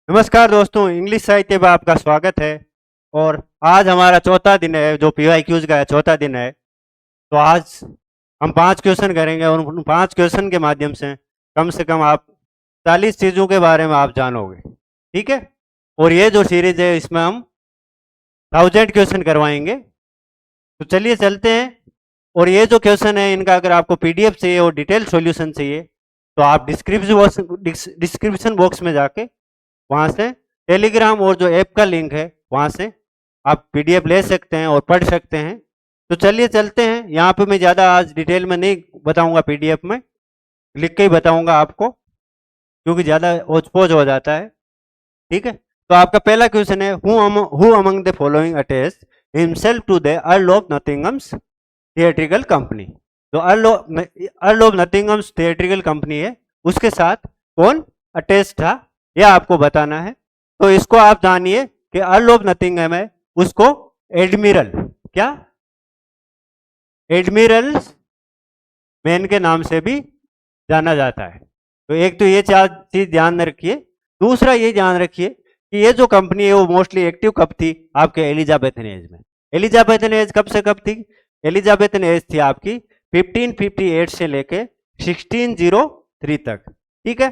नमस्कार दोस्तों, इंग्लिश साहित्य में आपका स्वागत है। और आज हमारा चौथा दिन है, जो PYQs का है, चौथा दिन है। तो आज हम 5 क्वेश्चन करेंगे और उन 5 क्वेश्चन के माध्यम से कम आप 40 चीज़ों के बारे में आप जानोगे। ठीक है। और ये जो सीरीज है, इसमें हम 1000 क्वेश्चन करवाएंगे। तो चलिए चलते हैं। और ये जो क्वेश्चन है, इनका अगर आपको PDF चाहिए और डिटेल सॉल्यूशन चाहिए तो आप डिस्क्रिप्शन बॉक्स में जाके वहाँ से टेलीग्राम और जो ऐप का लिंक है वहाँ से आप PDF ले सकते हैं और पढ़ सकते हैं। तो चलिए चलते हैं। यहाँ पे मैं ज़्यादा आज डिटेल में नहीं बताऊंगा, PDF में लिख के ही बताऊंगा आपको, क्योंकि ज़्यादा ओच पोच हो जाता है। ठीक है। तो आपका पहला क्वेश्चन है, who among the following attached himself to the Earl of Nottingham's theatrical company. तो Earl of Nottingham's theatrical company है, उसके साथ कौन अटैच था, यह आपको बताना है। तो इसको आप जानिए कि अर्ल ऑफ नथिंगम है, उसको एडमिरल, क्या एडमिरल मैन के नाम से भी जाना जाता है। तो एक तो ये 4 चीज ध्यान में रखिए। दूसरा ये ध्यान रखिए कि ये जो कंपनी है वो मोस्टली एक्टिव कब थी, आपके एलिजाबेथन एज में। एलिजाबेथन एज कब से कब थी? एलिजाबेथन एज थी आपकी 1558 से लेके 1603 तक। ठीक है।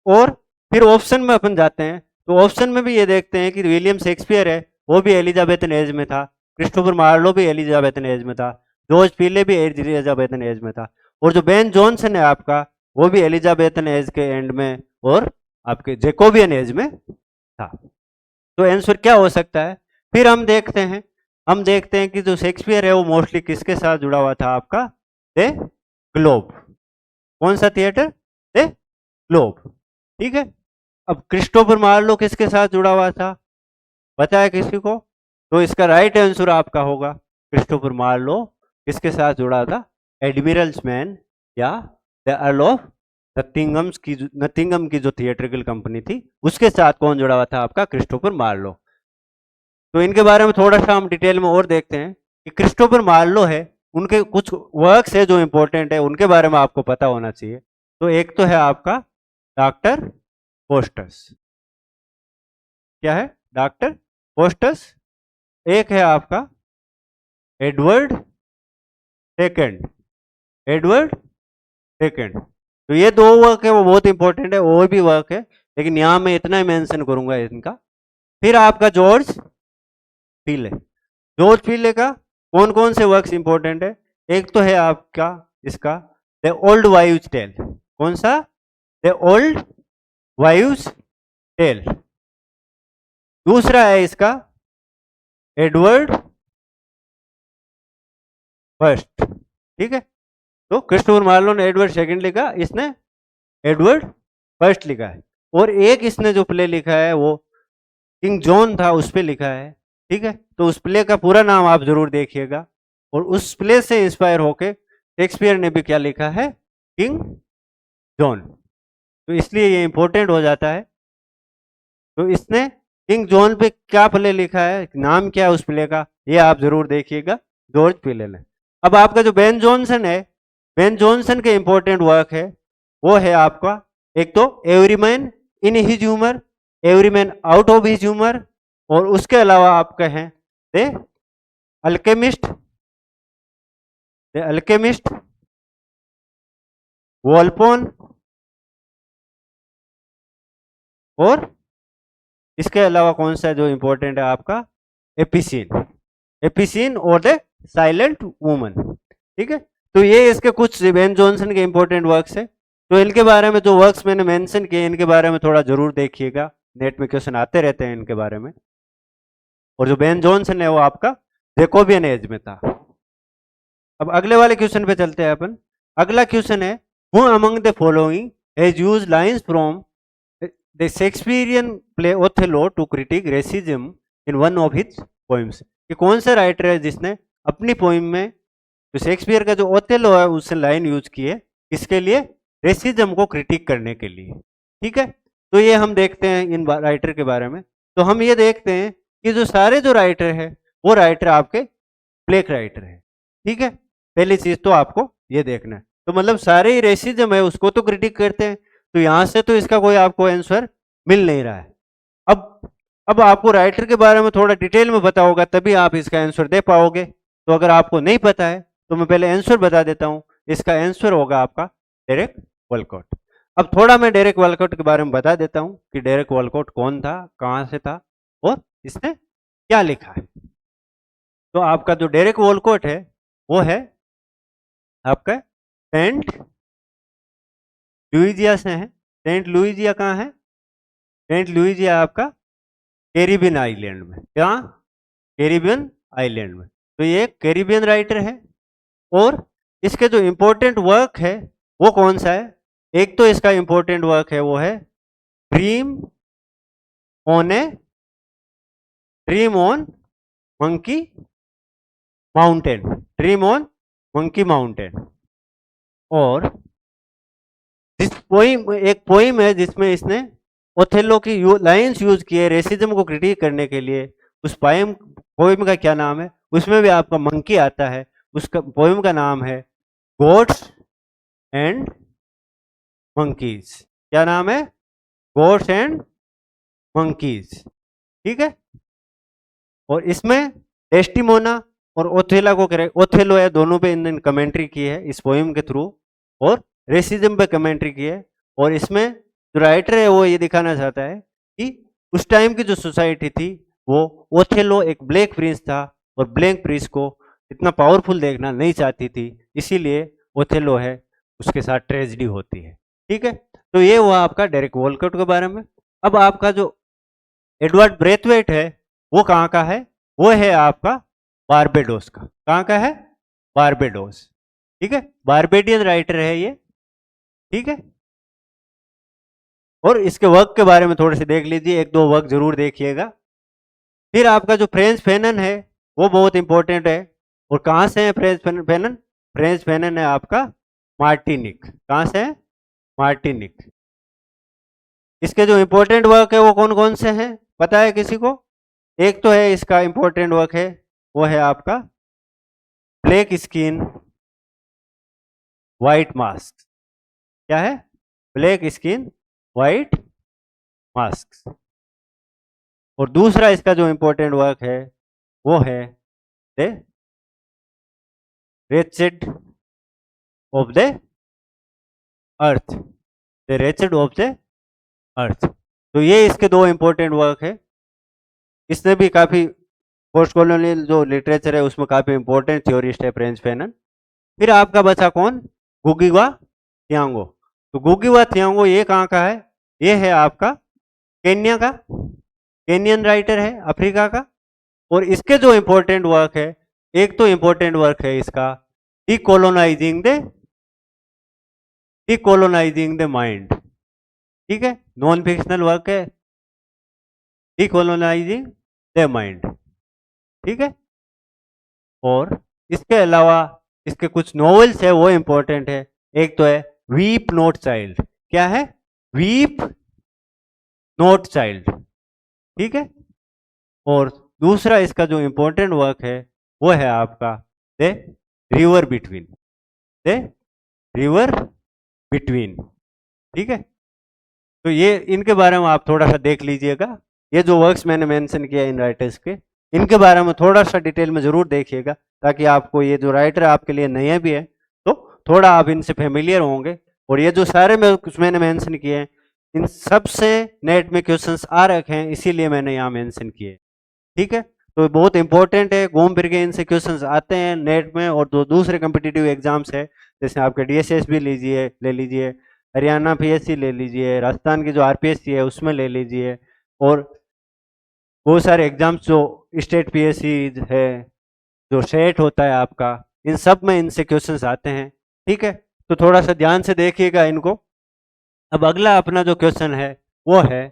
और फिर ऑप्शन में अपन जाते हैं, तो ऑप्शन में भी ये देखते हैं कि विलियम शेक्सपियर है, वो भी एलिजाबेथन एज में था। क्रिस्टोफर मार्लो भी एलिजाबेथन एज में था। जॉर्ज पीले भी एलिजाबेथन एज में था। और जो बेन जॉनसन है आपका, वो भी एलिजाबेथन एज के एंड में और आपके जेकोबियन एज में था। तो आंसर क्या हो सकता है? फिर हम देखते हैं कि जो शेक्सपियर है वो मोस्टली किसके साथ जुड़ा हुआ था आपका? The globe. कौन सा थिएटर? The globe. ठीक है। अब क्रिस्टोफर मार्लो किसके साथ जुड़ा हुआ था, पता है किसी को? तो इसका राइट आंसर आपका होगा क्रिस्टोफर मार्लो किसके साथ जुड़ा था? एडमिरल्स मैन या द अर्ल ऑफ नथिंगम की जो थिएट्रिकल कंपनी थी, उसके साथ कौन जुड़ा हुआ था आपका? Christopher Marlowe. तो इनके बारे में थोड़ा सा हम डिटेल में और देखते हैं कि क्रिस्टोफर मार्लो है, उनके कुछ वर्क्स है जो इंपॉर्टेंट है, उनके बारे में आपको पता होना चाहिए। तो एक तो है आपका डॉक्टर फोस्टस। क्या है? Doctor Faustus. एक है आपका एडवर्ड सेकंड। Edward second. तो ये 2 वर्क है वो बहुत इंपॉर्टेंट है, और भी वर्क है, लेकिन यहां मैं इतना ही मेंशन करूंगा इनका। फिर आपका जॉर्ज पीले। जॉर्ज पीले का कौन कौन से वर्क्स इंपॉर्टेंट है? एक तो है आपका इसका द ओल्ड वाइव्स टेल। कौन सा? The old wives tale. दूसरा है इसका एडवर्ड फर्स्ट। ठीक है। तो क्रिस्टोफर मार्लो ने एडवर्ड सेकंड लिखा, इसने एडवर्ड फर्स्ट लिखा है। और एक इसने जो प्ले लिखा है वो किंग जॉन था, उस पे लिखा है। ठीक है। तो उस प्ले का पूरा नाम आप जरूर देखिएगा। और उस प्ले से इंस्पायर होके शेक्सपियर ने भी क्या लिखा है? King John. तो इसलिए ये इंपॉर्टेंट हो जाता है। तो इसने किंग जॉन पे क्या प्ले लिखा है, नाम क्या है उस प्ले का, ये आप जरूर देखिएगा, जॉर्ज पीले ने। अब आपका जो बेन जॉनसन है, बेन जॉनसन के इंपॉर्टेंट वर्क है वो है आपका, एक तो every man in his humour, every man out of his humour, और उसके अलावा आपका है द अल्केमिस्ट, द अल्केमिस्ट, वॉल्पोन, और इसके अलावा कौन सा जो इंपॉर्टेंट है आपका? एपिसीन। एपिसीन और द साइलेंट वुमन। ठीक है। तो ये इसके कुछ बेन जॉनसन के इंपॉर्टेंट वर्क्स है। तो इनके बारे में जो वर्क्स मैंने मेंशन किए, इनके बारे में थोड़ा जरूर देखिएगा, नेट में क्वेश्चन आते रहते हैं इनके बारे में। और जो बेन जॉनसन है वो आपका जेकोबियन एज में था। अब अगले वाले क्वेश्चन पे चलते हैं अपन। अगला क्वेश्चन है, who among the following has used lines from the Shakespearean play Othello to critique racism in one of his poems. ये कौन सा राइटर है जिसने अपनी पोइम में तो शेक्सपियर का जो ओथेलो है उससे लाइन यूज की है, किसके लिए? रेसिज्म को क्रिटिक करने के लिए। ठीक है। तो ये हम देखते हैं इन राइटर के बारे में। तो हम ये देखते हैं कि जो सारे जो राइटर है वो राइटर आपके ब्लैक राइटर है। ठीक है। पहली चीज तो आपको ये देखना है। तो मतलब सारे ही रेसिज्म है उसको तो क्रिटिक करते हैं। तो यहां से तो इसका कोई आपको आंसर मिल नहीं रहा है। अब आपको राइटर के बारे में थोड़ा डिटेल में पता होगा तभी आप इसका आंसर दे पाओगे। तो अगर आपको नहीं पता है तो मैं पहले आंसर बता देता हूं। इसका आंसर होगा आपका डेरेक वॉलकॉट। अब थोड़ा मैं डेरेक वॉलकॉट के बारे में बता देता हूं कि डेरेक वॉलकॉट कौन था, कहां से था और इसने क्या लिखा है। तो आपका जो डेरेक वॉलकॉट है वो है आपका सेंट लुइजिया से है। सेंट लुइजिया कहाँ है? सेंट लुइजिया आपका कैरिबियन आइलैंड में। क्या? कैरिबियन आइलैंड में। तो ये कैरिबियन राइटर है। और इसके जो इंपॉर्टेंट वर्क है वो कौन सा है? एक तो इसका इंपॉर्टेंट वर्क है वो है dream on a dream on monkey mountain. Dream on monkey mountain. और जिस पोइम, एक पोइम है जिसमें इसने ओथेलो की लाइंस यूज किए रेसिज्म को क्रिटिक करने के लिए। उस पोइम का क्या नाम है? उसमें भी आपका मंकी आता है। उसका पोइम का नाम है गोड्स एंड मंकीज। क्या नाम है? Gods and monkeys. ठीक है। और इसमें डेस्टिमोना और ओथेला को ओथेलो है, दोनों पे इन्होंने कमेंट्री की है इस पोइम के थ्रू और रेसिज्म पे कमेंट्री की है। और इसमें जो राइटर है वो ये दिखाना चाहता है कि उस टाइम की जो सोसाइटी थी वो ओथेलो एक ब्लैक प्रिंस था और ब्लैक प्रिंस को इतना पावरफुल देखना नहीं चाहती थी, इसीलिए ओथेलो है उसके साथ ट्रेजेडी होती है। ठीक है। तो ये हुआ आपका डेरेक वॉलकॉट के बारे में। अब आपका जो एडवर्ड ब्रेथवेट है वो कहाँ का है? वो है आपका बारबेडोस का। कहाँ का है? बारबेडोस। ठीक है। बारबेडियन राइटर है ये। ठीक है। और इसके वर्क के बारे में थोड़े से देख लीजिए, एक दो वर्क जरूर देखिएगा। फिर आपका जो फ्रेंच फेनन है वो बहुत इंपॉर्टेंट है। और कहाँ से है फ्रेंच फेनन? फ्रेंच फेनन है आपका मार्टिनिक। कहाँ से है? मार्टिनिक। इसके जो इंपॉर्टेंट वर्क है वो कौन कौन से हैं पता है किसी को? एक तो है इसका इंपॉर्टेंट वर्क है वो है आपका ब्लैक स्किन व्हाइट मास्क। क्या है? Black skin white mask. और दूसरा इसका जो इंपॉर्टेंट वर्क है वो है the wretched of the earth. The wretched of the earth. तो ये इसके दो इंपॉर्टेंट वर्क है। इसने भी काफी पोस्ट कॉलोनियल जो लिटरेचर है उसमें काफी इंपॉर्टेंट थ्योरिस्ट है फ्रेंच फेनन। फिर आपका बचा कौन? गुगिवा थियांगो। तो गुगिवा थियांगो ये कहाँ का है? ये है आपका केन्या का, केनियन राइटर है अफ्रीका का। और इसके जो इंपॉर्टेंट वर्क है, एक तो इंपॉर्टेंट वर्क है इसका डीकोलोनाइजिंग द माइंड। ठीक है। नॉन फिक्शनल वर्क है डीकोलोनाइजिंग द माइंड। ठीक है। और इसके अलावा इसके कुछ नॉवेल्स है वो इंपॉर्टेंट है। एक तो है वीप नॉट चाइल्ड। क्या है? Weep not child. ठीक है। और दूसरा इसका जो इंपॉर्टेंट वर्क है वो है आपका the river between. The river between. ठीक है। तो ये इनके बारे में आप थोड़ा सा देख लीजिएगा। ये जो वर्क्स मैंने मेंशन किया इन राइटर्स के, इनके बारे में थोड़ा सा डिटेल में जरूर देखिएगा ताकि आपको ये जो राइटर आपके लिए नए भी है तो थोड़ा आप इनसे फेमिलियर होंगे। और ये जो सारे मैंने मेंशन किए हैं इन सब से नेट में क्वेश्चंस आ रखे हैं, इसीलिए मैंने यहाँ मेंशन किए। ठीक है। तो बहुत इंपॉर्टेंट है, घूम फिर के इनसे क्वेश्चंस आते हैं नेट में। और जो दूसरे कम्पिटिटिव एग्जाम्स है जैसे आपके डीएसएस भी ले लीजिए, हरियाणा पीएससी ले लीजिए, राजस्थान की जो आरपीएससी है उसमें ले लीजिए, और बहुत सारे एग्जाम्स जो स्टेट पीएससी है, जो सेट होता है आपका, इन सब में इनसे क्वेश्चंस आते हैं। ठीक है। तो थोड़ा सा ध्यान से देखिएगा इनको। अब अगला अपना जो क्वेश्चन है वो है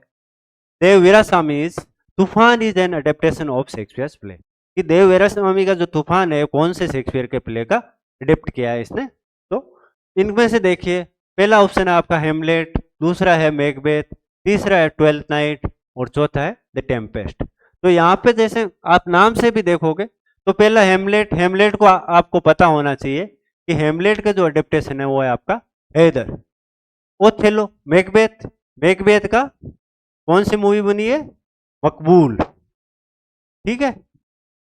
देव वीरास्वामीज तूफान is an adaptation of Shakespeare's play. कि देव वीरास्वामी का जो तूफान है कौन से शेक्सपियर के प्ले का अडेप्ट किया है इसने? तो इनमें से देखिए, पहला ऑप्शन है आपका हेमलेट, दूसरा है मैकबेथ, तीसरा है ट्वेल्थ नाइट और चौथा है द टेम्पेस्ट। तो यहाँ पे जैसे आप नाम से भी देखोगे तो पहला हेमलेट, हेमलेट को आपको पता होना चाहिए कि हेमलेट का जो अडेप्टेशन है वो है आपका हेदर। ओथेलो, मैकबेथ, मैकबेथ का कौन सी मूवी बनी है? मकबूल, ठीक है।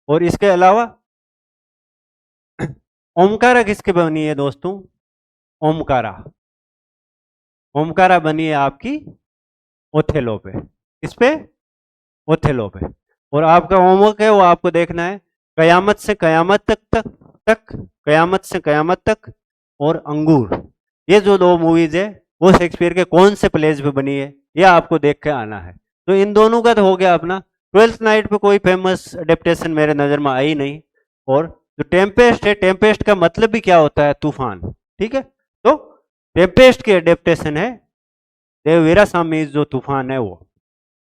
और इसके अलावा ओमकारा किसके बनी है दोस्तों? ओमकारा, ओमकारा बनी है आपकी ओथेलो पे। किस पे? ओथेलो पे। और आपका होमवर्क है वो आपको देखना है कयामत से कयामत तक, कयामत से कयामत तक और अंगूर, ये जो दो मूवीज है वो शेक्सपियर के कौन से प्लेज पे बनी है ये आपको देख के आना है। तो इन दोनों का तो हो गया अपना। ट्वेल्थ नाइट पे कोई फेमस अडेप्टेशन मेरे नजर में आई नहीं। और जो टेम्पेस्ट है, टेम्पेस्ट का मतलब भी क्या होता है? तूफान, ठीक है। तो टेम्पेस्ट की अडेप्टेशन है देववीरा स्वामी जो तूफान है वो।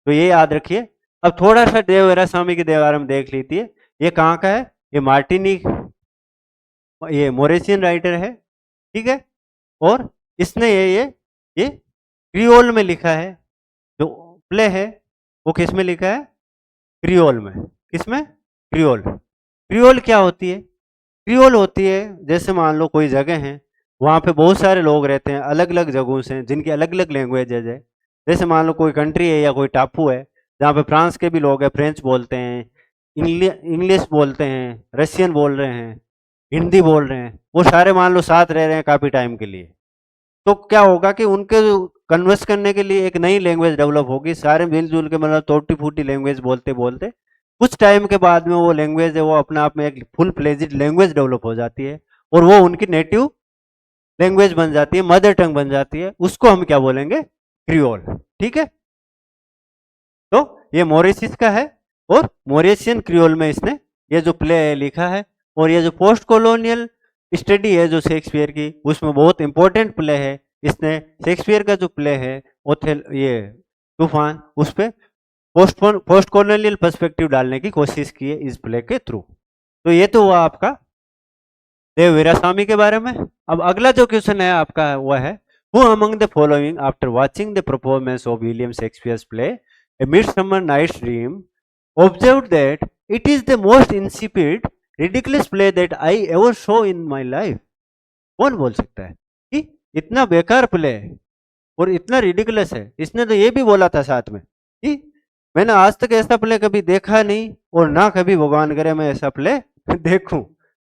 तो ये याद रखिए। अब थोड़ा सा देववीरा स्वामी के बारे में देख लीजिए। ये कहाँ का है? ये मार्टिनिक, ये मोरेशियन राइटर है, ठीक है। और इसने ये क्रियोल में लिखा है। जो प्ले है वो किस में लिखा है? क्रियोल में। किसमें? क्रियोल। क्रियोल क्या होती है? क्रियोल होती है जैसे मान लो कोई जगह है, वहाँ पे बहुत सारे लोग रहते हैं अलग अलग जगहों से जिनकी अलग अलग लैंग्वेजेज है। जैसे मान लो कोई कंट्री है या कोई टापू है जहाँ पे फ्रांस के भी लोग हैं, फ्रेंच बोलते हैं, इंग्लिश बोलते हैं, रशियन बोल रहे हैं, हिंदी बोल रहे हैं, वो सारे मान लो साथ रह रहे हैं काफ़ी टाइम के लिए। तो क्या होगा कि उनके कन्वर्स करने के लिए एक नई लैंग्वेज डेवलप होगी, सारे मिलजुल के मतलब टूटी फूटी लैंग्वेज बोलते बोलते कुछ टाइम के बाद में वो लैंग्वेज है वो अपने आप में एक फुल फ्लेजिड लैंग्वेज डेवलप हो जाती है और वो उनकी नेटिव लैंग्वेज बन जाती है, मदर टंग बन जाती है। उसको हम क्या बोलेंगे? क्रियोल, ठीक है। तो ये मॉरिशस का है और मॉरिशियन क्रियोल में इसने ये जो प्ले है लिखा है। और ये जो पोस्ट कॉलोनियल स्टडी है जो शेक्सपियर की, उसमें बहुत इंपॉर्टेंट प्ले है। इसने शेक्सपियर का जो प्ले है ओथेल, ये तूफान, उस पर पोस्ट कॉलोनियल पर्सपेक्टिव डालने की कोशिश की है इस प्ले के थ्रू। तो ये तो हुआ आपका देव वीरास्वामी के बारे में। अब अगला जो क्वेश्चन है आपका वह है who among the following after watching the performance of William Shakespeare's play a Midsummer Night's Dream observed that it is the most insipid ridiculous play that I ever saw in my life। कौन बोल सकता है कि इतना बेकार play है और इतना रिडिकुलस है? इसने तो ये भी बोला था साथ में कि मैंने आज तक ऐसा प्ले कभी देखा नहीं और ना कभी भगवान करे मैं ऐसा प्ले देखूं।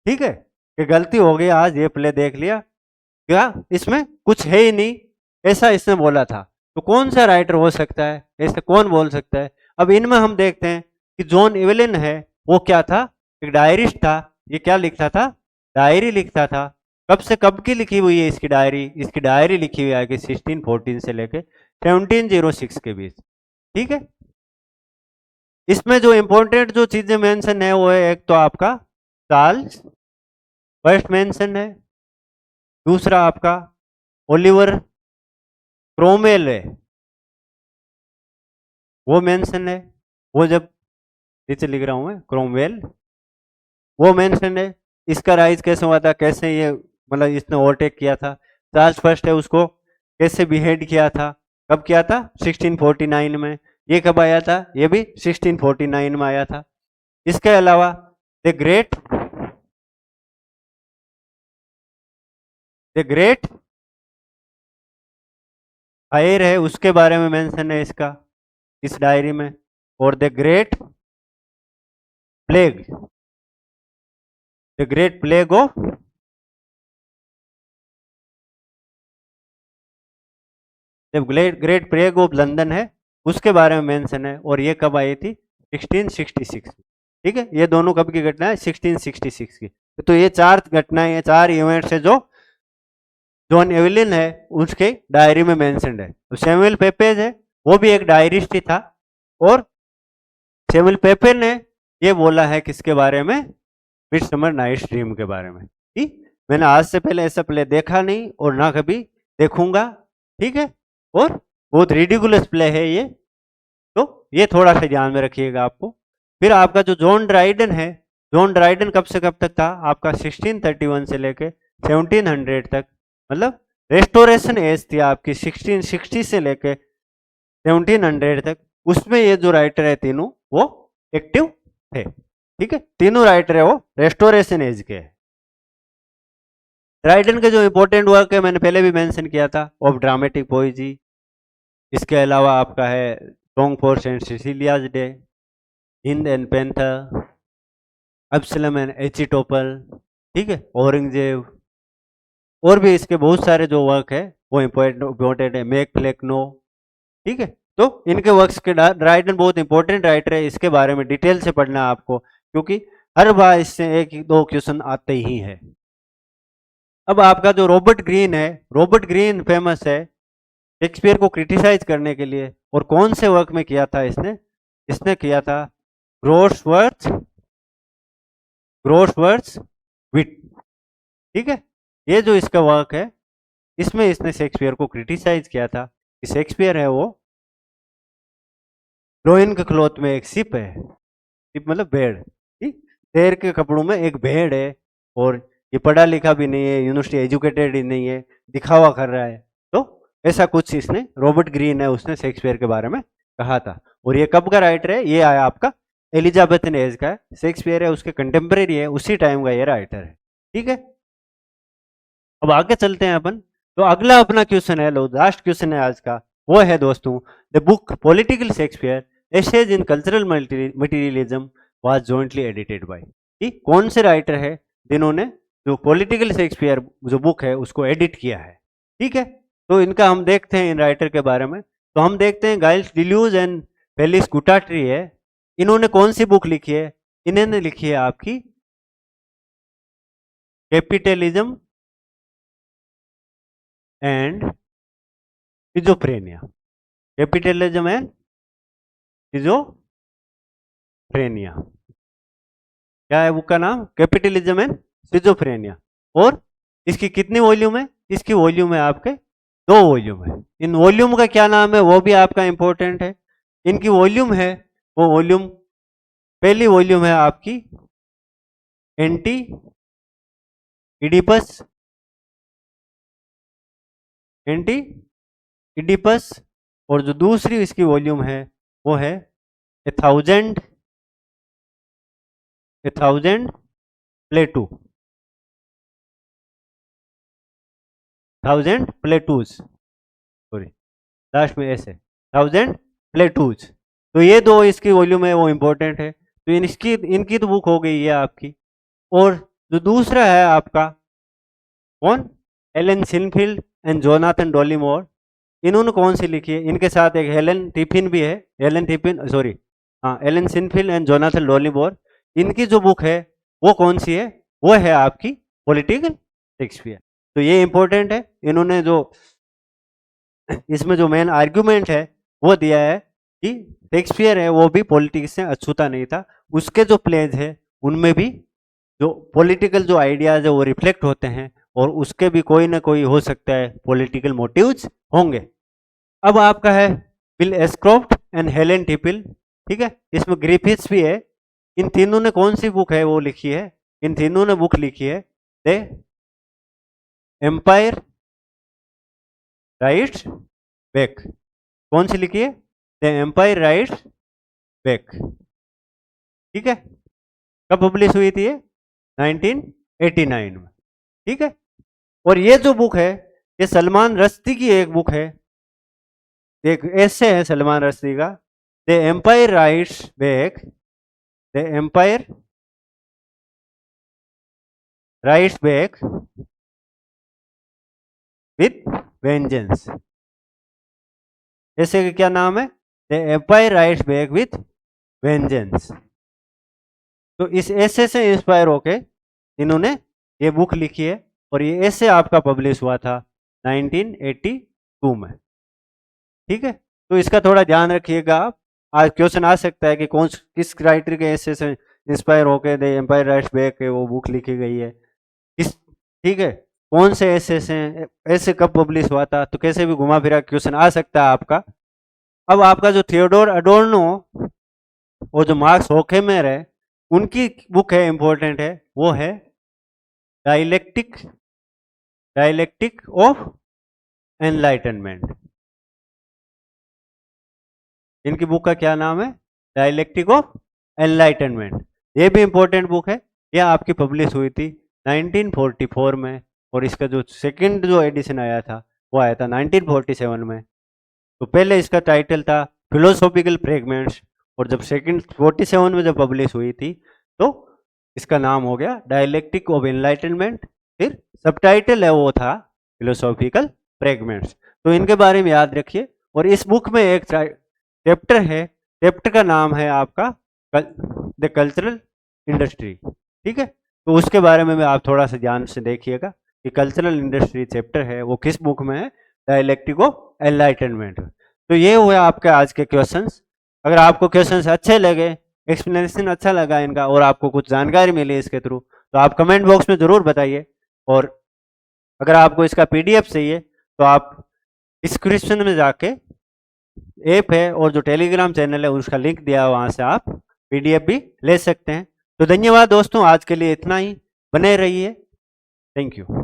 ठीक है कि गलती हो गई, आज ये प्ले देख लिया, क्या इसमें कुछ है ही नहीं, ऐसा इसने बोला था। तो कौन सा राइटर हो सकता है? ऐसे कौन बोल सकता है? अब इनमें हम देखते हैं कि जॉन एवेलिन है, वो क्या था? एक डायरिस्ट था। ये क्या लिखता था? डायरी लिखता था। कब से कब की लिखी हुई है इसकी डायरी? इसकी डायरी लिखी हुई है कि 1614 से लेके 1706 के बीच, ठीक है। इसमें जो इंपॉर्टेंट जो चीजें मेंशन है वो है, एक तो आपका चार्ल्स फर्स्ट मेंशन है, दूसरा आपका ओलिवर क्रोमेल है, वो मेंशन है। वो जब नीचे लिख रहा हूं मैं क्रोमवेल, वो मेंशन है। इसका राइज कैसे हुआ था, कैसे ये मतलब इसने ओवरटेक किया था। चार्ल्स फर्स्ट है, उसको कैसे बिहेड किया था, कब किया था? 1649 में। ये कब आया था? ये भी 1649 में आया था। इसके अलावा द ग्रेट फायर है, उसके बारे में मेंशन है इसका इस डायरी में। और plague the great plague of जब ग्रेट प्लेग ऑफ लंदन है उसके बारे में मेंशन है। और ये कब आई थी? 1666। ठीक है, ये दोनों कब की घटना है? 1666 की। तो ये चार घटनाएं, चार इवेंट्स है जो जॉन एवेलिन है उसके डायरी में मेंशनड है। तो सैमुअल पेपेज है, वो भी एक डायरिस्ट ही था। और सैमुअल पेपे ने ये बोला है किसके बारे में? मिडसमर नाइट्स ड्रीम के बारे में कि मैंने आज से पहले ऐसा प्ले देखा नहीं और ना कभी देखूंगा, ठीक है। और बहुत रिडिकुलस प्ले है ये, तो ये थोड़ा सा ध्यान में रखिएगा आपको। फिर आपका जो जॉन ड्राइडन है, जॉन ड्राइडन कब से कब तक था? आपका 1631 से लेके 1700 तक, मतलब रेस्टोरेशन एज थी आपकी 1660 से लेके 1700 तक। उसमें ये जो राइटर है तीनों वो एक्टिव थे, ठीक है। तीनों राइटर है वो रेस्टोरेशन एज के हैं। ड्राइडन के जो इंपॉर्टेंट वर्क है मैंने पहले भी मेंशन किया था, ऑफ ड्रामेटिक पोइजी। इसके अलावा आपका है song for Saint Cecilia's day, Hind and Panther, Absalom and Achitophel, ठीक है, औरंगजेब, और भी इसके बहुत सारे जो वर्क है वो इम्पोर्टेंट है, मेक फ्लेकनो, ठीक है। तो इनके वर्क्स के राइटर बहुत इंपॉर्टेंट राइटर है, इसके बारे में डिटेल से पढ़ना है आपको, क्योंकि हर बार इससे एक दो क्वेश्चन आते ही है। अब आपका जो रॉबर्ट ग्रीन है, रॉबर्ट ग्रीन फेमस है शेक्सपियर को क्रिटिसाइज करने के लिए, और कौन से वर्क में किया था इसने? इसने किया था ग्रोसवर्थ ग्रोसवर्थ विट, ठीक है। ये जो इसका वर्क है, इसमें इसने शेक्सपियर को क्रिटिसाइज किया था कि शेक्सपियर है वो लोइन के क्लॉथ में एक शिप है, शिप मतलब भेड़, ठीक, शेर के कपड़ों में एक भेड़ है, और ये पढ़ा लिखा भी नहीं है, यूनिवर्सिटी एजुकेटेड ही नहीं है, दिखावा कर रहा है। तो ऐसा कुछ इसने, रॉबर्ट ग्रीन है, उसने शेक्सपियर के बारे में कहा था। और ये कब का राइटर है? ये आया आपका एलिजाबेथन एज का है, शेक्सपियर है उसके कंटेम्प्रेरी है, उसी टाइम का ये राइटर है, ठीक है। अब आगे चलते हैं अपन। तो अगला अपना क्वेश्चन है, लो लास्ट क्वेश्चन है आज का, वो है दोस्तों, the book political Shakespeare essays in cultural materialism was jointly edited by, ठीक, कौन से राइटर है जिन्होंने जो पॉलिटिकल शेक्सपियर जो बुक है उसको एडिट किया है, ठीक है। तो इनका हम देखते हैं इन राइटर के बारे में। तो हम देखते हैं गाइल्स डिल्यूज एंड फेलिस गुटाट्री है, इन्होंने कौन सी बुक लिखी है? इन्होंने लिखी है आपकी capitalism and schizophrenia, capitalism and schizophrenia, क्या है बुक का नाम? Capitalism and schizophrenia. और इसकी कितनी वॉल्यूम है? इसकी वॉल्यूम है आपके 2 वॉल्यूम है। इन वॉल्यूम का क्या नाम है वो भी आपका इंपॉर्टेंट है। इनकी वॉल्यूम है, वो वॉल्यूम, पहली वॉल्यूम है आपकी एंटी इडिपस, एंटी इडिपस, और जो दूसरी इसकी वॉल्यूम है वो है ए thousand प्लेटू, thousand plateaus, sorry last में ऐसे थाउजेंड प्लेटूज। तो ये 2 इसकी वॉल्यूम है वो इंपॉर्टेंट है। तो इनकी तो बुक हो गई है आपकी। और जो दूसरा है आपका कौन? एलन सिनफील्ड एंड जोनाथन डॉलीमोर, इन्होंने कौन सी लिखी है? इनके साथ एक हेलन टिफिन भी है, हेलन टिफिन सॉरी, हाँ, एलन सिनफील्ड एंड जोनाथन डॉलीमोर, इनकी जो बुक है वो कौन सी है? वो है आपकी पॉलिटिकल शेक्सपियर। तो ये इंपॉर्टेंट है, इन्होंने जो इसमें जो मेन आर्ग्यूमेंट है वो दिया है कि शेक्सपियर है वो भी पॉलिटिक्स से अछूता नहीं था, उसके जो प्लेज है उनमें भी जो पॉलिटिकल जो आइडियाज है वो रिफ्लेक्ट होते हैं, और उसके भी कोई ना कोई हो सकता है पॉलिटिकल मोटिव्स होंगे। अब आपका है बिल एस्क्रॉफ्ट एंड हेलेन टिपिल, ठीक है, इसमें ग्रिफिथ्स भी है। इन तीनों ने कौन सी बुक है वो लिखी है? इन तीनों ने बुक लिखी है द एम्पायर राइट्स बैक। कौन सी लिखी है? द एम्पायर राइट्स बैक, ठीक है। कब पब्लिश हुई थी ये? 1989 में, ठीक है। और ये जो बुक है ये सलमान रश्दी की एक बुक है, एक ऐसे है सलमान रश्दी का, the empire writes back, the empire writes back with vengeance, essay का क्या नाम है? The empire writes back with vengeance. तो इस ऐसे से इंस्पायर होके इन्होंने ये बुक लिखी है, और ये ऐसे आपका पब्लिश हुआ था 1982 में, ठीक है। तो इसका थोड़ा ध्यान रखिएगा आप, आज क्वेश्चन आ सकता है कि कौन किस राइटर के ऐसे से इंस्पायर होके द एम्पायर राइट्स बैक है वो बुक लिखी गई है, किस, ठीक है, कौन से ऐसे कब पब्लिश हुआ था, तो कैसे भी घुमा फिरा क्वेश्चन आ सकता है आपका। अब आपका जो थियोडोर अडोर्नो और जो मार्क्स होकेमेर है उनकी बुक है, इंपॉर्टेंट है, वो है डायलेक्टिक डायलेक्टिक ऑफ एनलाइटनमेंट। इनकी बुक का क्या नाम है? Dialectic of enlightenment. ये भी इंपॉर्टेंट बुक है, यह आपकी पब्लिश हुई थी 1944 में, और इसका जो सेकंड जो एडिशन आया था वो आया था 1947 में। तो पहले इसका टाइटल था फिलोसॉफिकल फ्रेगमेंट्स, और जब सेकंड 47 में जब पब्लिश हुई थी तो इसका नाम हो गया डायलेक्टिक ऑफ एनलाइटनमेंट। फिर सबटाइटल है वो था फिलोसॉफिकल फ्रेगमेंट्स। तो इनके बारे में याद रखिए। और इस बुक में एक चैप्टर है, चैप्टर का नाम है आपका द कल्चरल इंडस्ट्री। ठीक है, तो उसके बारे में आप थोड़ा सा ध्यान से देखिएगा कि कल्चरल इंडस्ट्री चैप्टर है वो किस बुक में है, डायलेक्टिक ऑफ एनलाइटनमेंट। तो ये हुए आपके आज के क्वेश्चंस। अगर आपको क्वेश्चंस अच्छे लगे, एक्सप्लेनेशन अच्छा लगा इनका, और आपको कुछ जानकारी मिली इसके थ्रू, तो आप कमेंट बॉक्स में ज़रूर बताइए। और अगर आपको इसका पीडीएफ चाहिए तो आप डिस्क्रिप्शन में जाके ऐप है और जो टेलीग्राम चैनल है उसका लिंक दिया है, वहाँ से आप पीडीएफ भी ले सकते हैं। तो धन्यवाद दोस्तों, आज के लिए इतना ही। बने रहिए। Thank you.